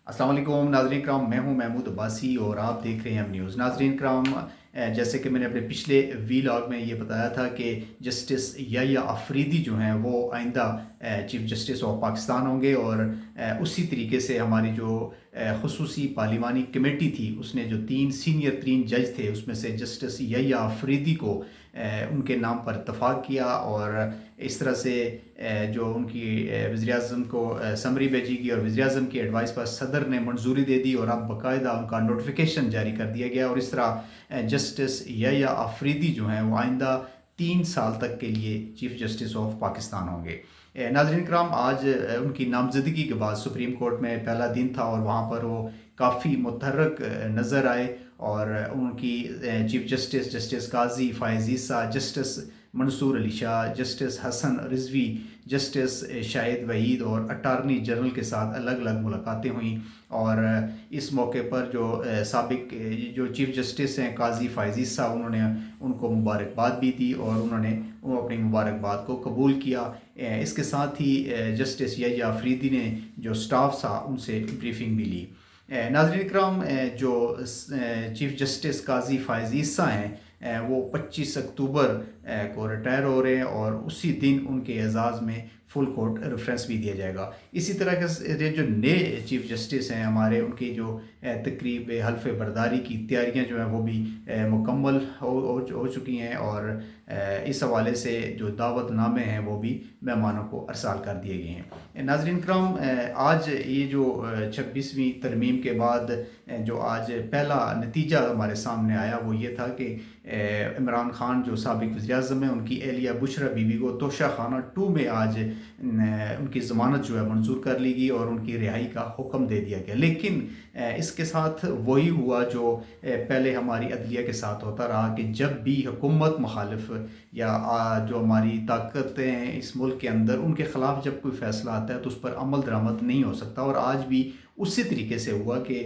अस्सलाम वालेकुम नाज़रीन कराम, मैं हूं महमूद अब्बासी और आप देख रहे हैं एम न्यूज़। नाज़रीन कराम, जैसे कि मैंने अपने पिछले वीलॉग में ये बताया था कि जस्टिस याह्या अफरीदी जो हैं वो आइंदा चीफ़ जस्टिस ऑफ पाकिस्तान होंगे और उसी तरीके से हमारी जो खुसूसी पार्लिमानी कमेटी थी उसने जो तीन सीनियर तरीन जज थे उसमें से जस्टिस याह्या अफरीदी को उनके नाम पर इत्तफाक किया और इस तरह से जो उनकी वज़ीर-ए-आज़म को समरी भेजी गई और वज़ीर-ए-आज़म की एडवाइस पर सदर ने मंजूरी दे दी और अब बाकायदा उनका नोटिफिकेशन जारी कर दिया गया और इस तरह जस्टिस याह्या अफरीदी जो हैं वो आइंदा 3 साल तक के लिए चीफ़ जस्टिस ऑफ पाकिस्तान होंगे। नाज़रीन कराम, आज उनकी नामज़दगी के बाद सुप्रीम कोर्ट में पहला दिन था और वहाँ पर वो काफ़ी मुतहर्रिक नज़र आए और उनकी chief justice justice Qazi Faez Isa, justice Mansoor Ali Shah, justice Hasan Rizvi, justice Shahid Waheed और अटारनी जनरल के साथ अलग अलग मुलाकातें हुई और इस मौके पर जो साबिक जो चीफ़ जस्टिस हैं काजी फ़ाइज़ ईसा, उन्होंने उनको मुबारकबाद भी दी और उन्होंने वो अपनी मुबारकबाद को कबूल किया। इसके साथ ही जस्टिस याह्या अफरीदी ने जो स्टाफ था उनसे ब्रीफिंग भी ली। नाज़रीन इकराम, जो चीफ़ जस्टिस काजी फ़ाइज़ ईसा हैं वो 25 अक्टूबर को रिटायर हो रहे हैं और उसी दिन उनके एजाज़ में फुल कोर्ट रेफरेंस भी दिया जाएगा। इसी तरह के जो नए चीफ़ जस्टिस हैं हमारे, उनकी जो तकरीब हल्फ़ बर्दारी की तैयारियां जो हैं वो भी मुकम्मल हो चुकी हैं और इस हवाले से जो दावतनामे हैं वो भी मेहमानों को अरसाल कर दिए गए हैं। नाज़रीन करम, आज ये जो 26वीं तरमीम के बाद जो आज पहला नतीजा हमारे सामने आया वो ये था कि इमरान खान जो साबिक वज़ीर-ए-आज़म हैं उनकी एहलिया बुशरा बीबी को तोशा खाना 2 में आज उनकी ज़मानत जो है मंजूर कर ली गई और उनकी रिहाई का हुक्म दे दिया गया। लेकिन इसके साथ वही हुआ जो पहले हमारी अदलिया के साथ होता रहा कि जब भी हुकूमत मुखालिफ या जो हमारी ताकतें हैं इस मुल्क के अंदर, उनके ख़िलाफ़ जब कोई फ़ैसला आता है तो उस पर अमल दरामद नहीं हो सकता और आज भी उसी तरीके से हुआ कि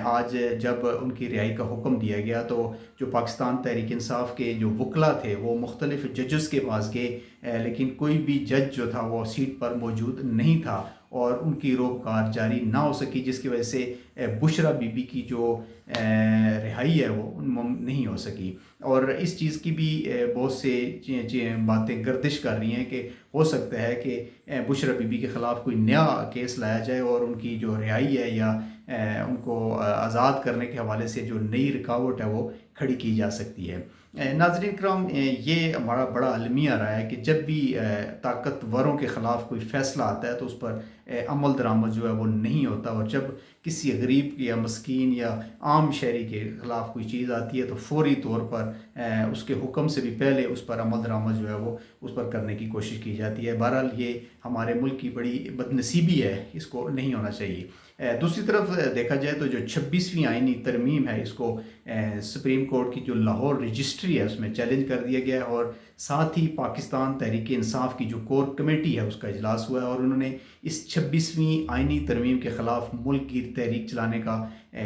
आज जब उनकी रिहाई का हुक्म दिया गया तो जो पाकिस्तान तहरीक इंसाफ के जो वकला थे वो मुख्तलिफ जजेस के पास गए, लेकिन कोई भी जज जो था वो सीट पर मौजूद नहीं था और उनकी रोककार जारी ना हो सकी, जिसकी वजह से बुशरा बीबी की जो रिहाई है वो नहीं हो सकी। और इस चीज़ की भी बहुत से बातें गर्दिश कर रही हैं कि हो सकता है कि बुशरा बीबी के ख़िलाफ़ कोई नया केस लाया जाए और उनकी जो रिहाई है या उनको आज़ाद करने के हवाले से जो नई रुकावट है वो खड़ी की जा सकती है। नाज़रीन करम, ये हमारा बड़ा अलमिया रहा है कि जब भी ताकतवरों के ख़िलाफ़ कोई फ़ैसला आता है तो उस पर अमल दरामद जो है वो नहीं होता और जब किसी गरीब या मस्कीन या आम शहरी के ख़िलाफ़ कोई चीज़ आती है तो फ़ौरी तौर पर उसके हुक्म से भी पहले उस पर अमल दरामद जो है वो उस पर करने की कोशिश की जाती है। बहरहाल ये हमारे मुल्क की बड़ी बदनसीबी है, इसको नहीं होना चाहिए। दूसरी तरफ देखा जाए तो जो 26वीं आइनी तरमीम है इसको सुप्रीम कोर्ट की जो लाहौर रजिस्ट्री है उसमें चैलेंज कर दिया गया है और साथ ही पाकिस्तान तहरीक इंसाफ की जो कोर कमेटी है उसका इजलास हुआ है और उन्होंने इस 26वीं आइनी तरमीम के ख़िलाफ़ मुल्क की तहरीक चलाने का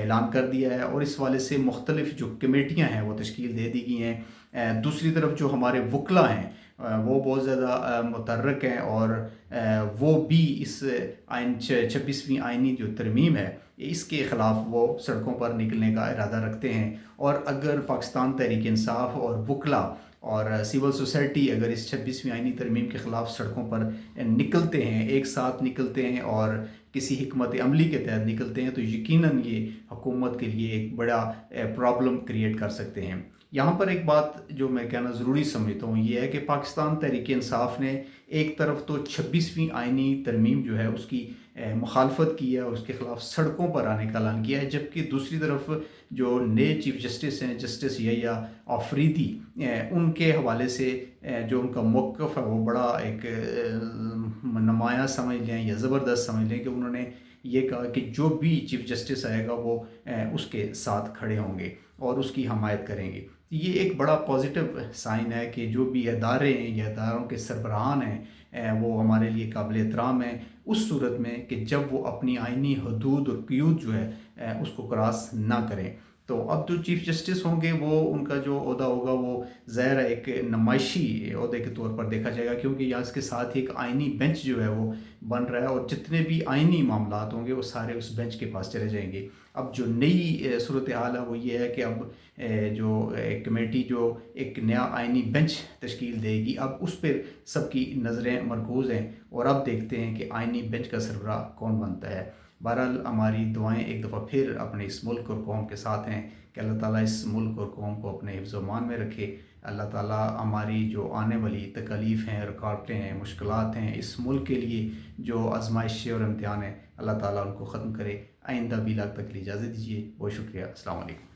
ऐलान कर दिया है और इस वाले से मुख्तलिफ जो कमेटियाँ हैं वो तश्कील दे दी गई हैं। दूसरी तरफ जो हमारे वकला हैं वो बहुत ज़्यादा मुतहर्रिक हैं और वो भी इस 26वीं आइनी जो तरमीम है इसके ख़िलाफ़ वो सड़कों पर निकलने का इरादा रखते हैं और अगर पाकिस्तान तहरीक इंसाफ और वकला और सिविल सोसाइटी अगर इस 26वीं आइनी तरमीम के ख़िलाफ़ सड़कों पर निकलते हैं, एक साथ निकलते हैं और किसी हिकमत अमली के तहत निकलते हैं तो यकीनन ये हुकूमत के लिए एक बड़ा प्रॉब्लम क्रिएट कर सकते हैं। यहाँ पर एक बात जो मैं कहना ज़रूरी समझता हूँ ये है कि पाकिस्तान तहरीक इंसाफ ने एक तरफ तो 26वीं आइनी तरमीम जो है उसकी मुखालफत की है और उसके ख़िलाफ़ सड़कों पर आने का ऐलान किया है, जबकि दूसरी तरफ जो नए चीफ़ जस्टिस हैं जस्टिस याह्या अफरीदी, उनके हवाले से जो उनका मौक़िफ़ है वो बड़ा एक नुमायाँ समझ लें या ज़बरदस्त समझ लें कि उन्होंने ये कहा कि जो भी चीफ़ जस्टिस आएगा वो उसके साथ खड़े होंगे और उसकी हमायत करेंगे। ये एक बड़ा पॉजिटिव साइन है कि जो भी इदारे हैं या इदारों के सरबराहान हैं वो हमारे लिए काबिल एहतराम हैं उस सूरत में कि जब वो अपनी आइनी हदूद और क़यूद जो है उसको क्रॉस ना करें। تو اب جو چیف جسٹس ہوں گے وہ ان کا جو عہدہ ہوگا وہ ظاہر ایک نمائشی عہدے کے طور پر دیکھا جائے گا، کیونکہ یا اس کے ساتھ ہی ایک آئینی بینچ جو ہے وہ بن رہا ہے، اور جتنے بھی آئینی معاملات ہوں گے وہ سارے اس بینچ کے پاس چلے جائیں گے۔ اب جو نئی صورتحال ہے وہ یہ ہے کہ اب جو کمیٹی جو ایک نیا آئینی بینچ تشکیل دے گی، اب اس پہ سب کی نظریں مرکوز ہیں، اور اب دیکھتے ہیں کہ آئینی بینچ کا سربراہ کون بنتا ہے۔ بہرحال ہماری دعائیں ایک دفعہ پھر اپنے اس ملک اور قوم کے ساتھ ہیں کہ اللہ تعالیٰ اس ملک اور قوم کو اپنے حفظ و امان میں رکھے۔ اللہ تعالیٰ ہماری جو آنے والی تکالیف ہیں، رکاوٹیں ہیں، مشکلات ہیں، اس ملک کے لیے جو آزمائشیں اور امتحان ہیں، اللہ تعالیٰ ان کو ختم کرے۔ آئندہ بھی لاکھ تک کے لیے اجازت دیجیے، بہت شکریہ، السلام علیکم۔